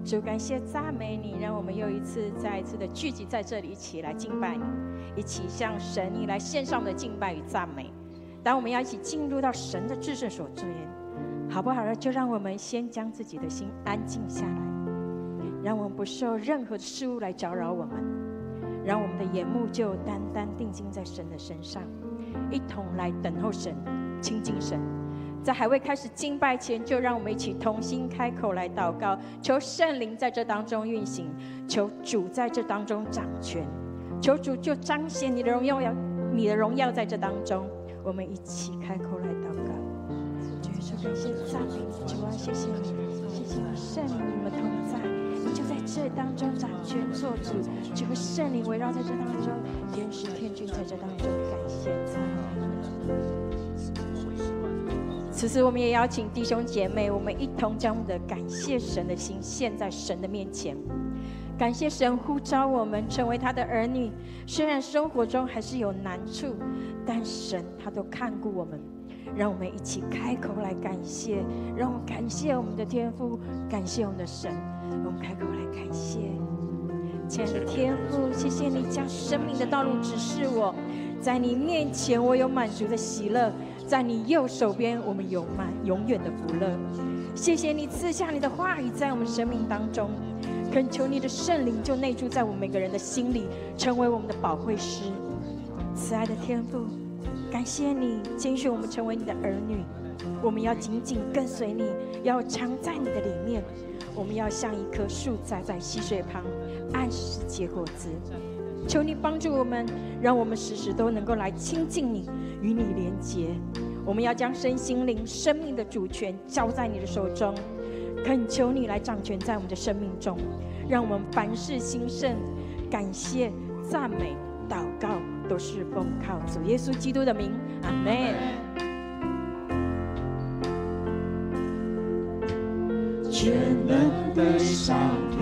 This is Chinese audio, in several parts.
主，感谢赞美你，让我们又一次再一次的聚集在这里，一起来敬拜你，一起向神你来献上我们的敬拜与赞美。当我们要一起进入到神的至圣所之前，好不好呢？就让我们先将自己的心安静下来，让我们不受任何的事物来搅扰我们，让我们的眼目就单单定睛在神的身上，一同来等候神，亲近神。在还未开始敬拜前，就让我们一起同心开口来祷告，求圣灵在这当中运行，求主在这当中掌权，求主就彰显你的荣耀，你的荣耀在这当中。我们一起开口来祷告。主耶稣，感谢赞美你，主啊，谢谢你，谢谢你，圣灵与我们同在，你就在这当中掌权做主，这个圣灵围绕在这当中，天使天君在这当中，感谢赞美你。此时我们也邀请弟兄姐妹，我们一同将我们的感谢神的心献在神的面前，感谢神呼召我们成为他的儿女。虽然生活中还是有难处，但神他都看顾我们。让我们一起开口来感谢，让我们感谢我们的天父，感谢我们的神。我们开口来感谢，亲爱的天父，谢谢你将生命的道路指示我，在你面前我有满足的喜乐，在你右手边我们有满永远的福乐。谢谢你赐下你的话语在我们生命当中，恳求你的圣灵就内住在我们每个人的心里，成为我们的保惠师。慈爱的天父，感谢你拣选我们成为你的儿女，我们要紧紧跟随你，要常在你的里面。我们要像一棵树栽在溪水旁，按时结果子。求你帮助我们，让我们时时都能够来亲近你，与你连结。我们要将身心灵生命的主权交在你的手中，恳求你来掌权在我们的生命中，让我们凡事兴盛。感谢赞美祷告都是奉靠主耶稣基督的名，阿们。全能的上帝，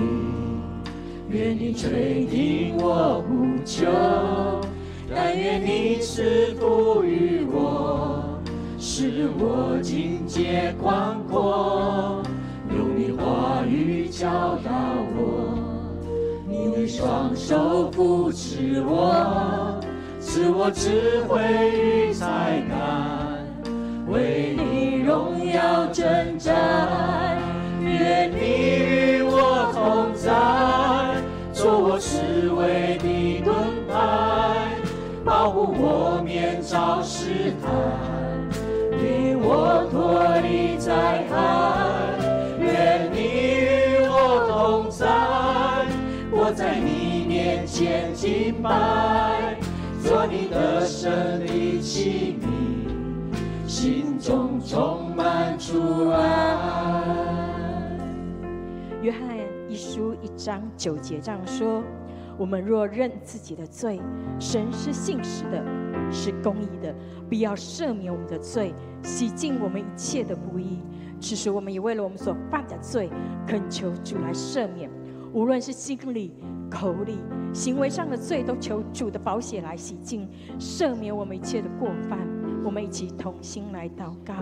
愿你垂听我呼求，但愿你赐福于我，使我境界宽阔。用你话语教导我，你的双手扶持我，赐我智慧与才干，为你荣耀征战。愿你与我同在，做我侍卫的盾牌，保护我免遭试探，领我脱离灾害。愿你与我同在，我在你面前敬拜，做你的神的器皿，心中充满主爱。约翰一书1章9节这样说：我们若认自己的罪，神是信实的，是公义的，必要赦免我们的罪，洗净我们一切的不义。其实我们也为了我们所犯的罪，恳求主来赦免，无论是心里、口里、行为上的罪，都求主的宝血来洗净，赦免我们一切的过犯。我们一起同心来祷告。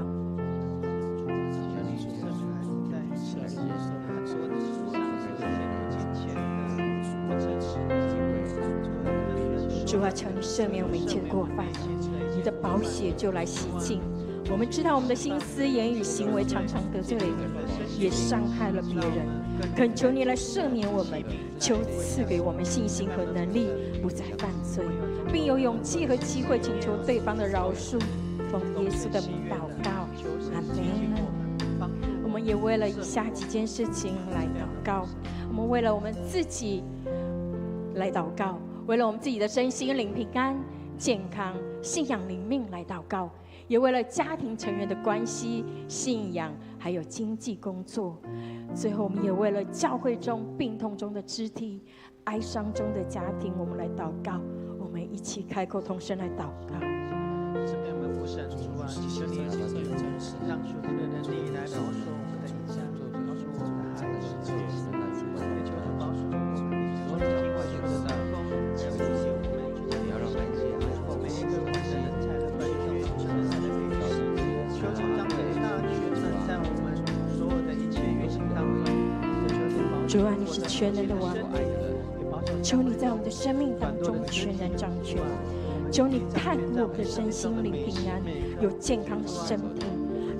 主啊，求你赦免我们一切的过犯，你的宝血就来洗净。我们知道我们的心思、言语、行为常常得罪了你，也伤害了别人。恳求你来赦免我们，求赐给我们信心和能力，不再犯罪，并有勇气和机会请求对方的饶恕。奉耶稣的名祷告，阿们。我们也为了以下几件事情来祷告，我们为了我们自己来祷告，为了我们自己的身心灵平安、健康、信仰灵命来祷告，也为了家庭成员的关系、信仰还有经济工作。最后我们也为了教会中病痛中的肢体、哀伤中的家庭，我们来祷告。我们一起开口同声来祷告。这边我们父神主啊，祈求你让属天的能力来保守我们的影响，保守我们的孩子，也求主保守我们所有听话说的道，还有这些我们去要让每一个我们的人才的专业上的运行，求主将伟大权能在我们所有的一切运行当中，求主保守主啊，你是全能的王，求你在我们的生命当中全然掌权，求你看顾我们的身心灵平安，有健康的身体，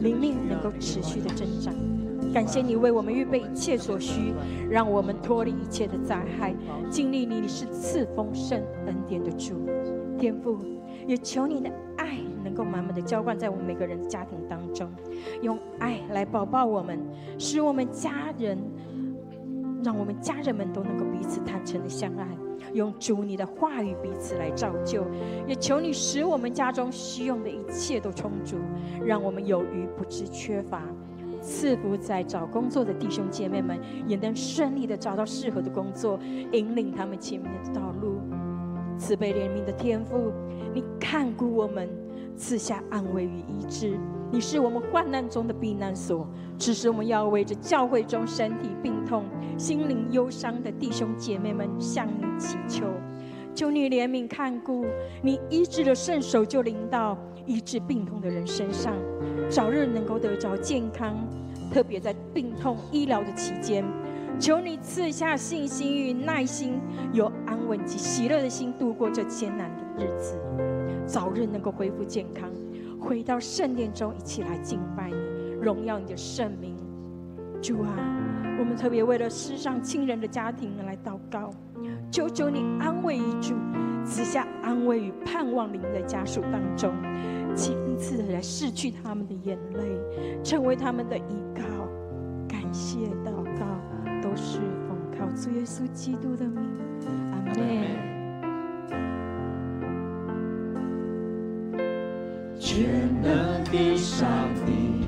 灵命能够持续的增长。感谢你为我们预备一切所需，让我们脱离一切的灾害，经历你是赐丰盛恩典的主。天父，也求你的爱能够满满的浇灌在我们每个人的家庭当中，用爱来保抱我们，使我们家人，让我们家人们都能够彼此坦诚的相爱，用主你的话语彼此来造就。也求你使我们家中需用的一切都充足，让我们有余不致缺乏。赐福在找工作的弟兄姐妹们，也能顺利的找到适合的工作，引领他们前面的道路。慈悲怜悯的天父，你看顾我们，赐下安慰与医治。你是我们患难中的避难所，只是我们要为着教会中身体病痛、心灵忧伤的弟兄姐妹们向你祈求。求你怜悯看顾，你医治的圣手就临到医治病痛的人身上，早日能够得着健康。特别在病痛医疗的期间，求你赐下信心与耐心，有安稳及喜乐的心度过这艰难的日子，早日能够恢复健康，回到圣殿中一起来敬拜你，荣耀你的圣名。主啊，我们特别为了世上亲人的家庭来祷告，求你安慰医治，赐下安慰与盼望临在家属当中，亲自来拭去他们的眼泪，成为他们的依靠。感谢祷告都是奉靠主耶稣基督的名，阿们。全能的上帝，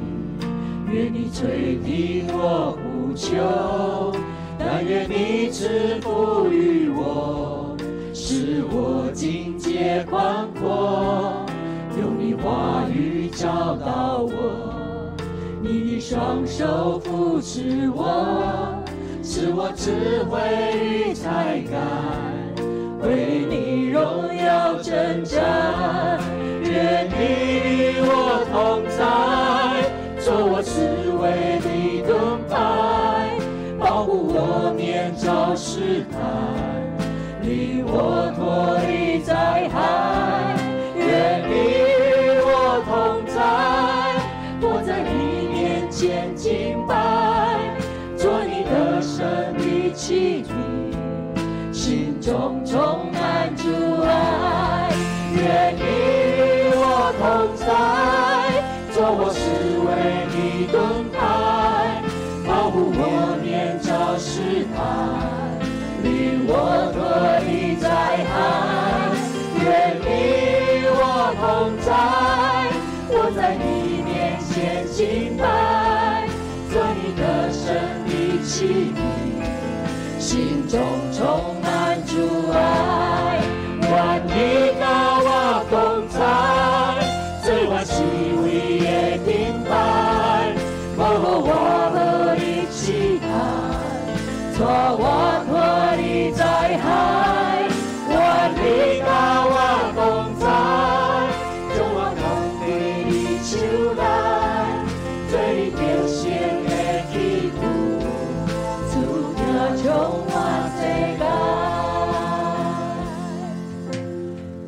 愿你垂听我呼求，但愿你赐福于我，使我境界宽阔。用你话语教导我，你的双手扶持我，使我智慧与才干，为你荣耀征战。愿你与我同在，做我智慧的盾牌，保护我免遭试探，领我脱离灾害。愿你与我同在，我在你面前敬拜，做你的神的器皿，心中充满主爱。愿你与我同在，做我智慧的盾牌，保护我免遭试探，领我脱离灾害。愿你与我同在，我在你面前敬拜，做你的神的器皿，心中充满主爱。愿你跟我同在，做我智慧的盾牌，保护我脱离试探，做我脱离灾害。愿你跟我同在，将我放在你手内，做你得胜的旗帜，主要充满世界。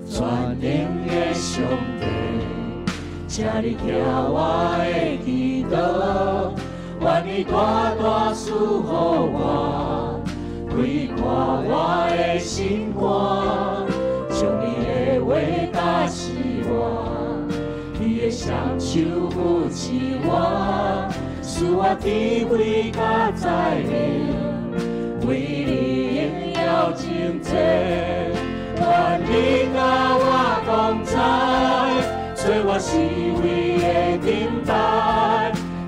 全能的上帝，请你听我的祈祷，愿你大大赐福我，开阔我的心肝，将你的话教示我，你的双手扶持我，使我智慧甲才能，为你荣耀征战。愿你跟我同在，做我智慧的盾牌，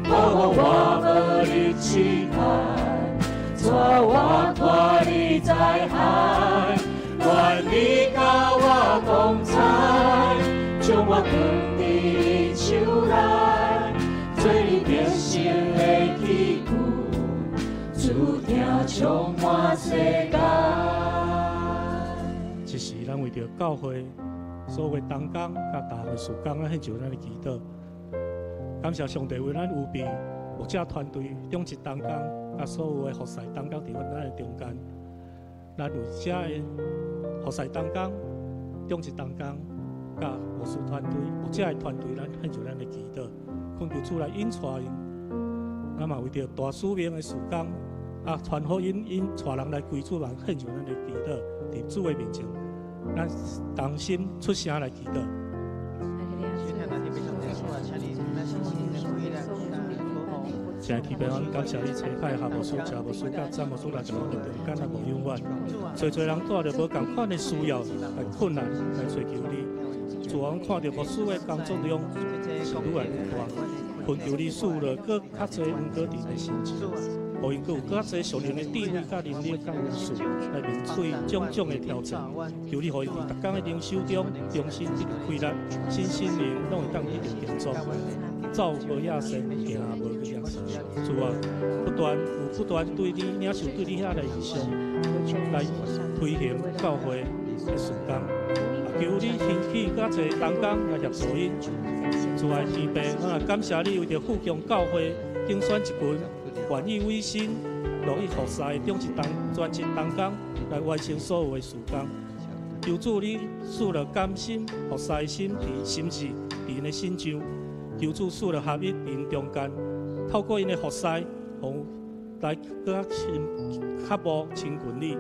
保护我脱离试探，做我脱离灾害。愿你跟我同在，将我放在你手内，做你得胜的旗帜，主听充满世界。这是咱为着教会所有同工甲大会事工，咱献上咱的祈祷。感谢上帝为咱预备牧者团队、中职同工啊，所有的服侍同工伫阮咱的中间，咱有遮的服侍同工、中职同工，甲牧师团队，有遮的团队，咱献上咱的祈祷，恳求主来引带因。咱嘛为着大使命的事工，啊，传福音带人来归主人，献上咱的祈祷，伫主的面前，咱同心出声来祈祷。现在天父，阮感谢你差派下牧师、车牧师、甲张牧师来到咱的中间，啊无永远。侪人带着无共款的需要来困难来追求你。主啊，阮看到牧师的工作量是愈来愈大，恳求你赐了搁较侪恩果伫的心情，互因搁有较侪属灵的智慧、甲能力、甲元素来面对种种的挑战。求你互因伫逐工的灵修中，重新得到快乐，身心灵拢会当得到健壮。走无野生，行无去野生。主啊，不断对你领受对你遐的意向，来推行教会的事工。啊，求你兴起较侪同工来协助因。主啊，天父，我也感谢你为着富强教会竞选一群愿意委身、乐意服侍的专职同工来完成所有的事工。求主你赐了甘心服侍的心伫心智伫因的心上。求主赐了合一伫因中间，透过因的服侍，互来更较无亲近你。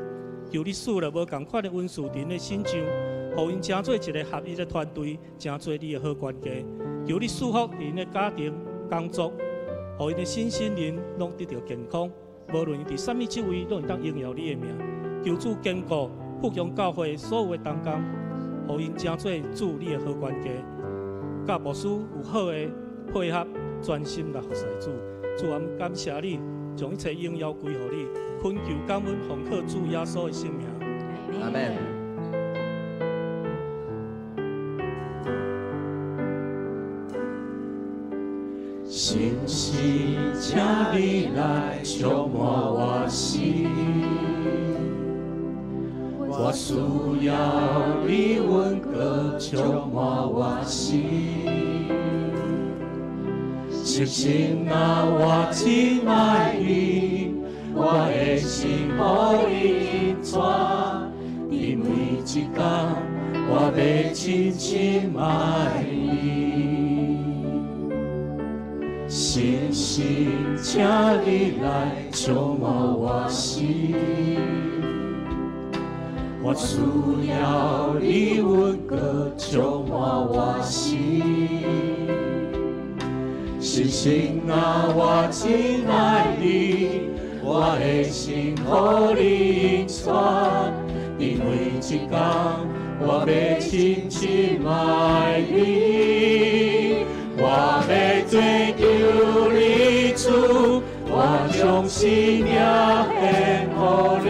求你赐了无共款的恩赐伫因的心上，互因成做一个合一的团队，成做你的好管家。求你祝福伫因的家庭、工作，互因的身心灵拢得到健康。无论因伫什么职位，拢会当荣耀你的名。求主坚固富强教会所有的同工，互因成做主你的好管家。甲牧师有好的配合，专心来服侍主。主啊，感谢你，将一切荣耀归乎你，恳求感恩，奉靠主耶稣的圣名。阿门。信息请你来充满我心，我需要你温歌充满我心。实情啊，我真爱你，我的心予你传，因为一天我要真心爱你。信心，请你来充满我心。我需要你温歌充满我心。信心啊，我真爱你，我的心予你传，因为一天我要真心爱你，我要追求你主，我将生命献予你，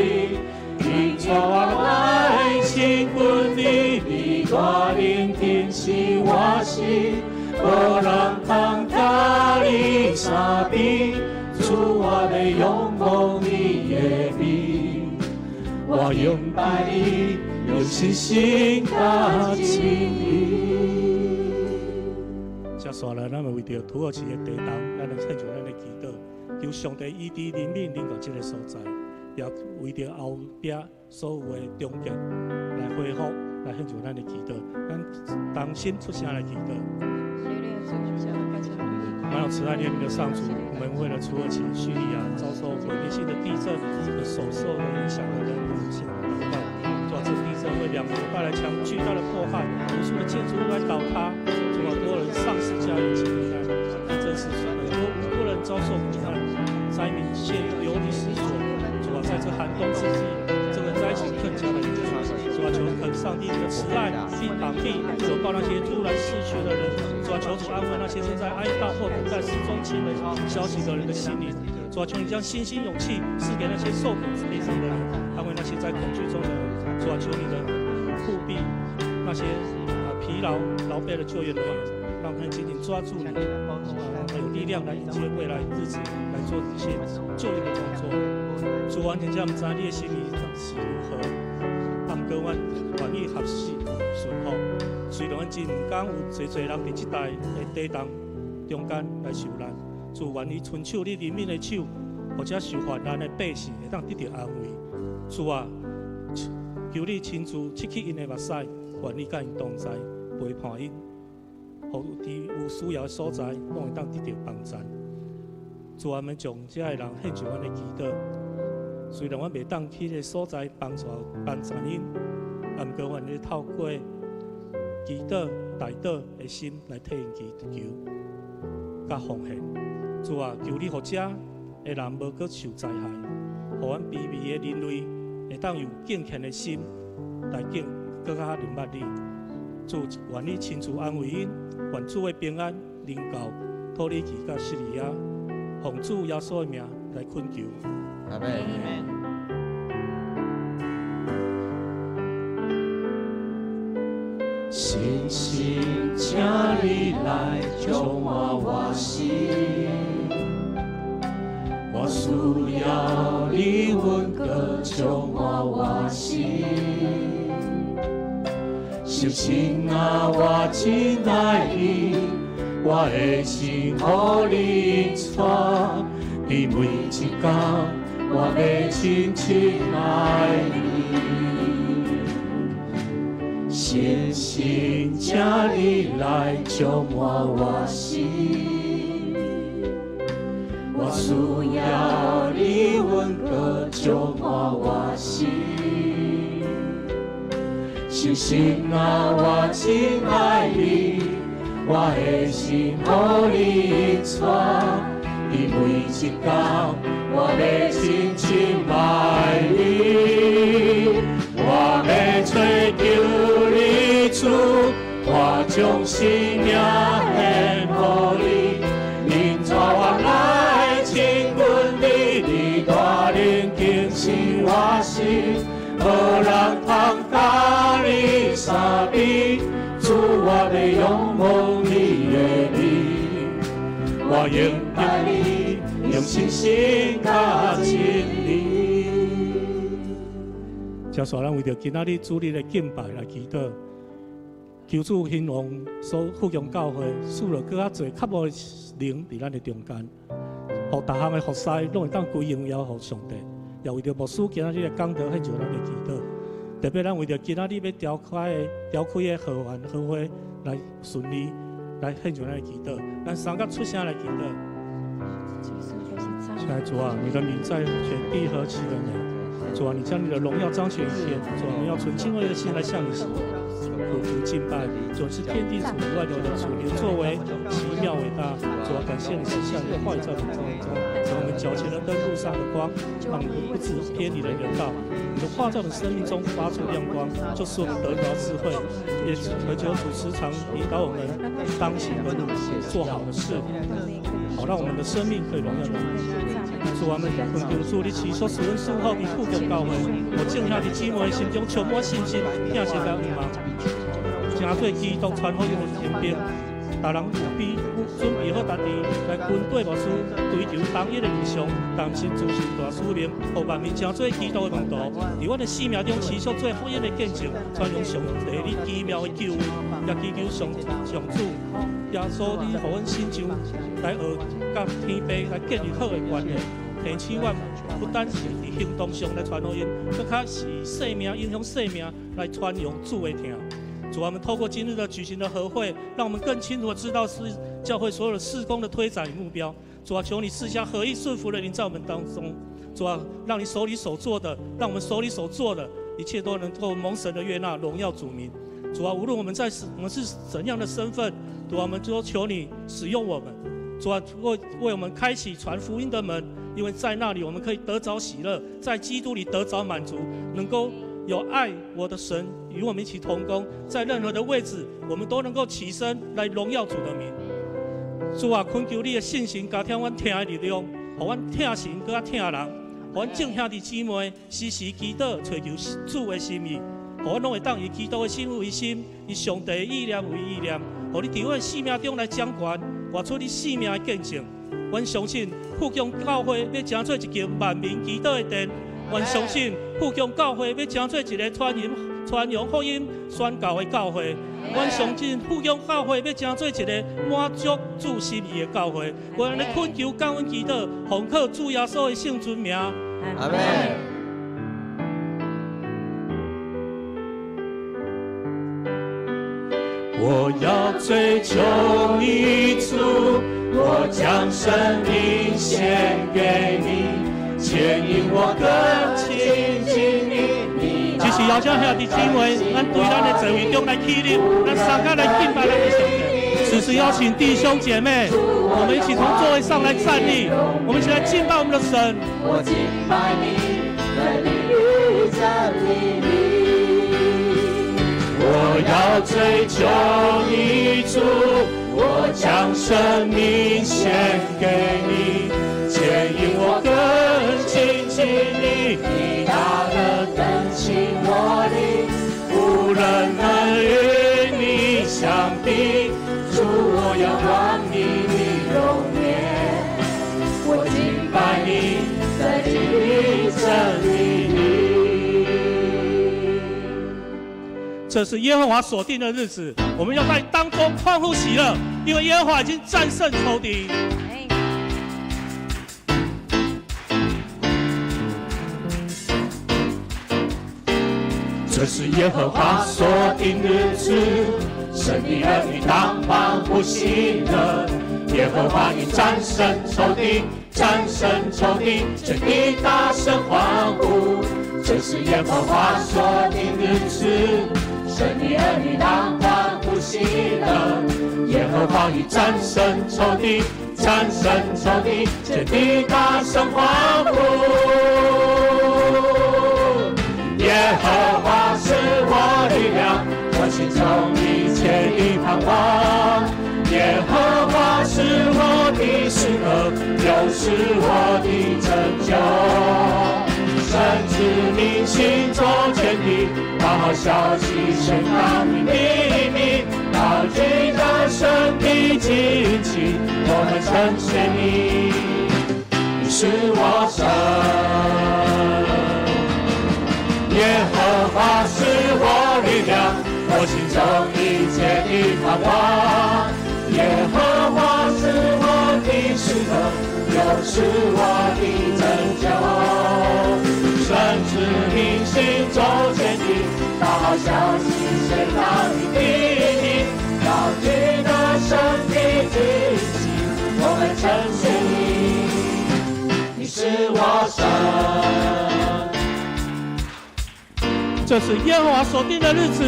你带我来亲近你，你我聆听是我心。无人通甲你相比，主我要仰望你的面，我敬拜你，用信心甲真理。接下来，咱们为着土耳其的地动，咱来献上咱的祈祷，求上帝医治人民临到这个所在，也为着后壁所有的中间来恢复，来献上咱的祈祷，咱同心出声来祈祷。满有慈爱怜悯的上主，我们为了土耳其、叙利亚遭受毁灭性的地震和所受的影响而人同心祷告。主啊，这地震为两国带来巨大的迫害，无数的建筑物来倒塌，主啊，多人丧失家园及人难，真是很多无辜人遭受苦难，灾民陷入流离失所。主啊，在这寒冬之际，这个灾情更加的严重。主啊，求恳上帝的慈爱，并膀臂守抱那些突然逝去的人。主啊，求主安慰那些正在哀悼或等待失踪亲人消息的人的心灵。主啊，求你将信心勇气赐给那些受苦悲伤的人，安慰那些在恐惧中的人。主啊，求你的护庇那些疲劳劳惫的救援队，让他们紧紧抓住你，有力量来迎接未来日子，来做这些救援的工作。主完全将我们知道你的心意是如何。但过阮愿意合适顺服，虽然阮真毋敢有侪人伫即代的地动中间来受难，主愿意伸手你人民的手，或者受患难的百姓会当得到安慰。主啊，求你亲自拭去因的目屎，愿你甲因同在，陪伴因，互伫有需要的所在，拢会当得到帮助。主啊，我们将这个人献上阮的祈祷。虽然阮袂当去迄个所在帮助因，但毋过阮咧透过祈祷、代祷的心来替因祈求，甲奉献。主啊，求你互遮的人无搁受灾害，互阮卑微的人类会当有敬虔的心来搁较明捌你。主，愿你亲自安慰因，愿主的平安临到土耳其甲叙利亚，奉主耶稣的名来恳求。阿门。星星，请你来将我心，我需要你温歌将我心。星星啊，我真爱你，我的心予你带，你每一天。我要亲亲爱你，星星，请你来将我心，我需要你温歌将我心。星星啊，我真爱你，我的心予你带，你每一天。我要亲亲爱你，我要追求你主，我将生命献予你，因带我来亲近你，你带领更新我心，无人通甲你相比，主我要仰望你的名，我愿爱你。用信心甲真理。接续咱为着今仔日主日的敬拜来祈祷，求主兴旺所福音教会，使了更较侪较无灵伫咱的中间，互逐项的服侍拢会当归荣耀互上帝。也为着牧师今仔日的讲道献上咱的祈祷，特别咱为着今仔日要召开的合会来顺利来献上咱的祈祷，咱三甲出声来祈祷。亲爱的主啊，你的名在全地何其的美！主啊，你将你的荣耀彰显一天。主啊，我们要存敬畏的心来向你祈祷，匍匐敬拜。主是天地主万有的主，你的作为奇妙伟大。主啊，感谢你赐下你的话语在我们生命中，使我们脚前的灯，路上的光，让我们不知偏离了人道。你的话在我们生命中发出亮光，就是我们得着智慧。也恳求主时常引导我们当行的路，做好的事。好，让我们的生命可以荣耀你。主啊，我们恳求主，你祈求使阮属好的富强教会，我正下的姊妹心中充满信心，并且甲希望，正做基督传福音的行兵。大人准备好家己来军队牧师追求同一的理想，担心自身大使命，互万民成做基督的门徒，伫阮的生命中持续做福音的见证，传扬上帝你奇妙的救恩，也祈求上主耶稣你互阮心上来学甲天父来建立好的关系，提醒阮不单是伫行动上来传福音，更较是生命影响生命来传扬主的听。主啊，我们透过今日的举行的合会，让我们更清楚的知道是教会所有的事工的推展与目标。主啊，求你赐下合一顺服的灵在我们当中。主啊，让你手里所做的，让我们手里所做的一切都能够蒙神的悦纳，荣耀主名。主啊，无论我们是怎样的身份，主啊，我们都求你使用我们。主啊，为我们开启传福音的门，因为在那里我们可以得着喜乐，在基督里得着满足，能够有爱我的神与我们一起同工，在任何的位置，我们都能够起身来荣耀主的名。主啊，恳求你的信心加添阮听的力量，互阮听神更加听人，互阮众兄弟姊妹时时祈祷，追求主的心意，互阮拢会当以基督的心为心，以上帝的意念为意念，互你伫阮的生命中来掌权，活出你生命的见证。阮相信富强教会要成做一间万民祈祷的殿。阮相信富强教会要成做一个传扬福音、宣教的教会。阮相信福音教会要成做一个满足主心意的教会。我安尼恳求、感恩、祈祷，奉靠主耶稣的圣尊名。阿门。我要追求你主，我将生命献给你，牵引我更亲近你。只是邀请兄弟姊妹，咱对咱的座位中来起立，咱三脚来敬拜咱的上帝。此时邀请弟兄姐妹，我们一起从座位上来站立，我们一起来敬拜我们的神。我敬拜你，在你与真理里。我要追求你主，我将生命献给你，牵引我更亲近你，你大能更亲我的，无人能与你相比。主，我要望你的容颜，我敬拜你，在你与真理里。这是耶和华所定的日子，我们要在当中欢呼喜乐，因为耶和华已经战胜仇敌。这是耶和华所定日子，神的儿女当欢呼喜乐。耶和华已战胜仇敌，战胜仇敌，全地大声欢呼。这是耶和华所定日子，神的儿女当欢呼喜乐。耶和华已战胜仇敌，战胜仇敌，全地大声欢呼。耶和华是我力量，我心中一切的盼望。耶和华是我的诗歌，又是我的拯救。神子民心中全地，把好消息宣告你秘密，高举着神的旌旗，我们称谢你，你是我神。耶和华是我力量，我心中一切的盼望。耶和华是我的诗歌，又是我的拯救。神子民心中全地，把好消息宣告你秘密，高举着神的旌旗，我们称谢你，你是我神。这是耶和华所定的日子。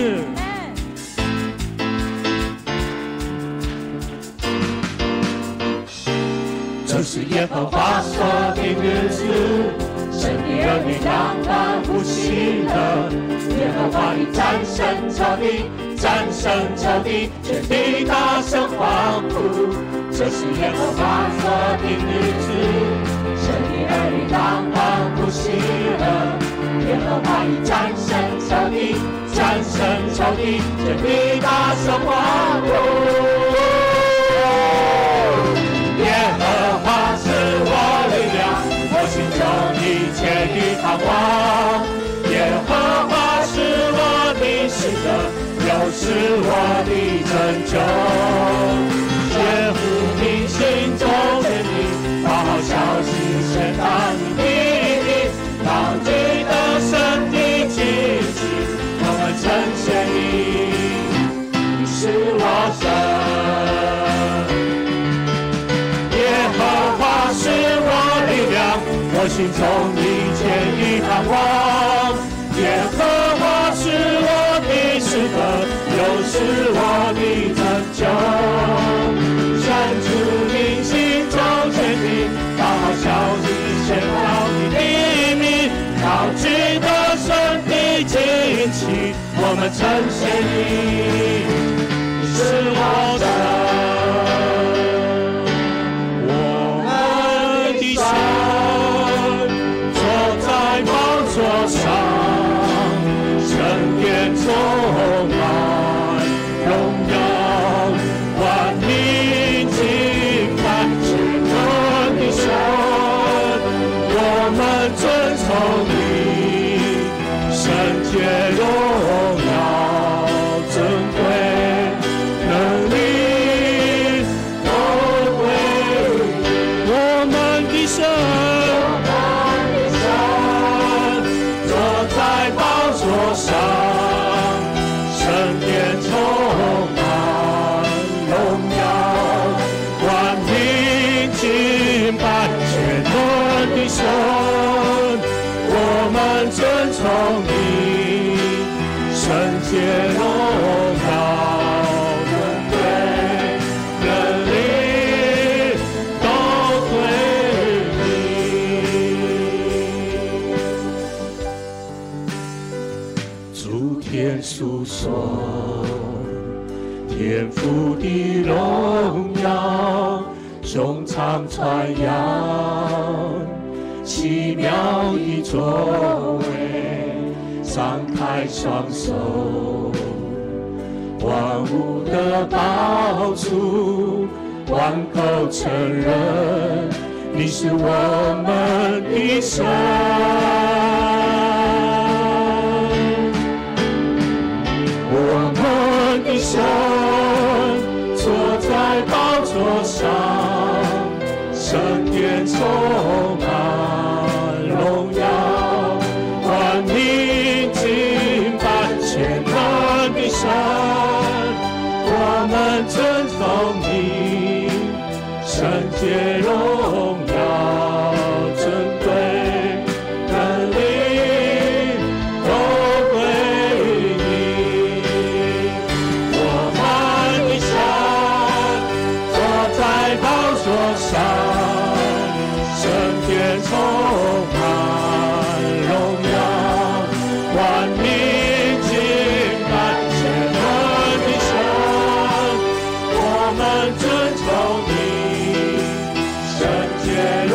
这是耶和华所定日子，神的儿女当欢呼喜乐。耶和华已战胜仇敌，战胜仇敌，全地大声欢呼。这是耶和华所定日子，神的儿女当欢呼喜乐。耶和华已战胜仇敌，战胜仇敌，全地大声欢呼。耶和华是我力量，我心中一切的盼望。耶和华是我的诗歌，又是我的拯救。耶和民心中全地，把好消息宣告你秘密，高举的神的旌旗，我们称谢你，你是我神。是我力量，我心中一切的盼望。耶和华是我的诗歌，又是我的拯救。神子民心中全地，把好消息宣告你秘密，高举的神的旌旗，我们称谢你，你是我神。充满荣耀，万民敬拜至尊的神，我们尊崇你，圣洁荣们尊崇你，圣洁荣耀。诉说天父的荣耀，颂唱传扬奇妙的作为，张开双手，万物的宝珠，万口承认你是我们的神。我们的神坐在宝座上，圣殿充满荣耀，万民敬拜全能的神。我们尊崇你，圣洁荣耀，尊贵能力都归你。我们的神坐在宝座上，圣殿充满荣耀，万民敬拜全能的神。我们尊崇你，圣洁荣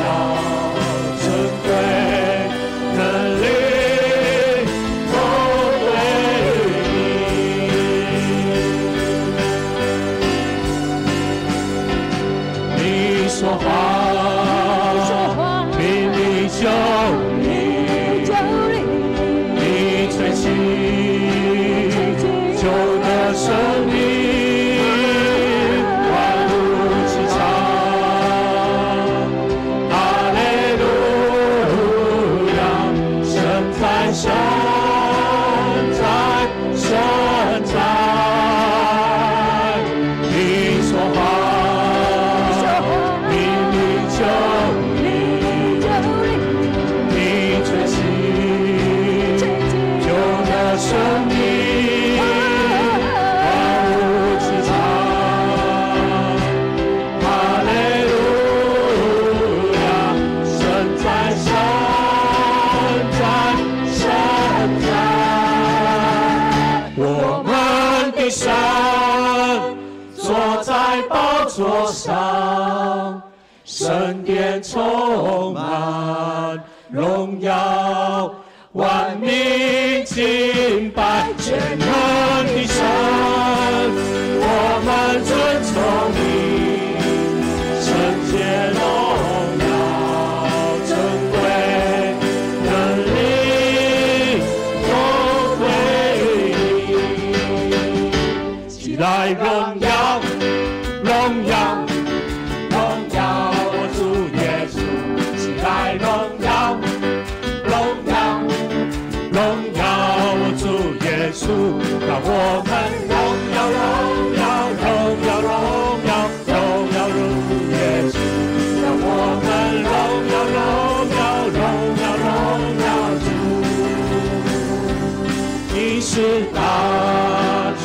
耀，尊贵能力都归你。你说话，命令就立，你吹气就得生命。座上，圣殿充满荣耀，万民敬拜全能的神。我们尊崇你，圣洁荣耀，尊贵能力都归你。起来荣耀，荣耀，荣耀我主耶稣！起来荣耀，荣耀，荣耀我主耶稣！让我们荣耀，荣耀，荣耀，荣耀，荣耀如耶稣！让我们荣耀，荣耀，荣耀，荣耀主！你是大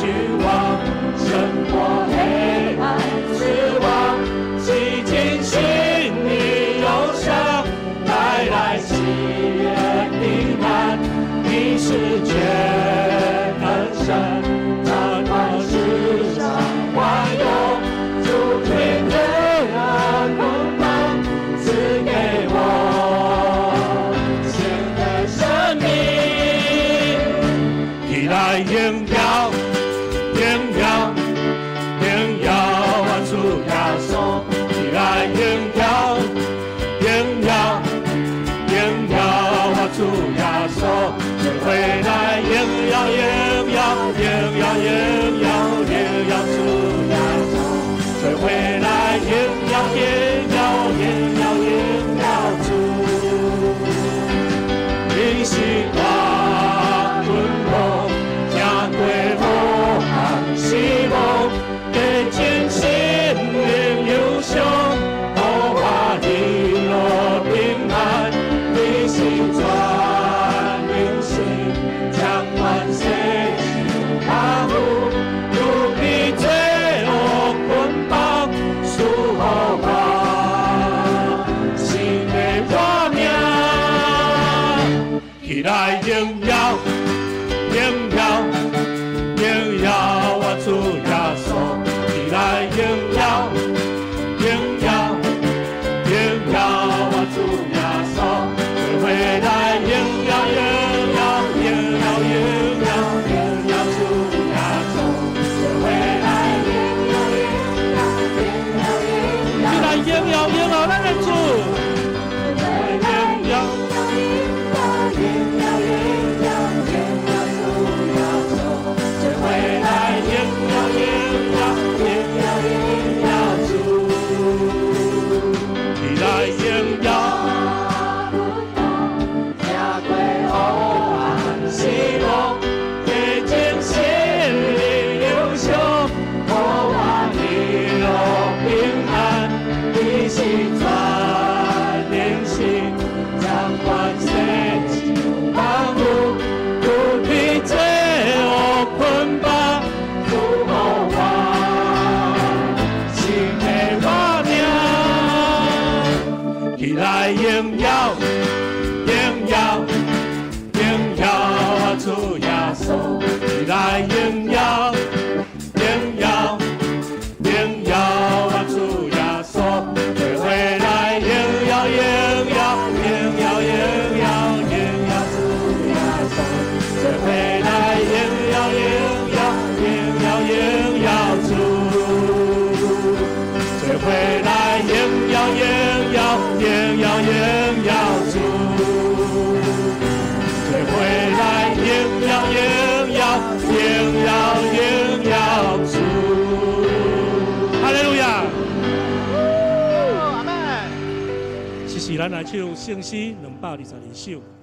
君王，胜过黑暗。失望，洗净心里忧伤，带来喜悦平安。你是全能神，掌管世上万有，主推黑暗光芒，赐给我新的生命。起来荣耀，荣耀，荣耀。主耶稣，起来荣耀，荣耀，荣耀我主耶稣，追回来荣耀，荣耀，荣耀，荣耀，荣耀主耶稣，追回来荣耀，荣耀，荣耀，荣耀主，灵犀光滚落，家归。起来荣耀，荣耀，荣耀我主耶稣，起来荣耀，荣耀，荣耀我主耶稣，做伙来荣耀，荣耀，荣耀，荣耀，荣耀主耶稣，做伙来荣耀，荣耀，荣耀，荣耀，起来荣耀，荣耀咱的主。荣耀，荣耀，荣耀我主耶稣，起来荣耀，荣耀，荣耀我主耶稣，做伙来荣耀，荣耀，荣耀，荣耀，荣耀主耶稣，做伙来荣耀，荣耀，荣耀，荣耀主，做伙来荣耀，荣耀，荣耀，荣耀主，做伙来荣耀，荣耀，荣耀，荣耀主。哈利路亚！阿门。这是咱来唱圣诗222首。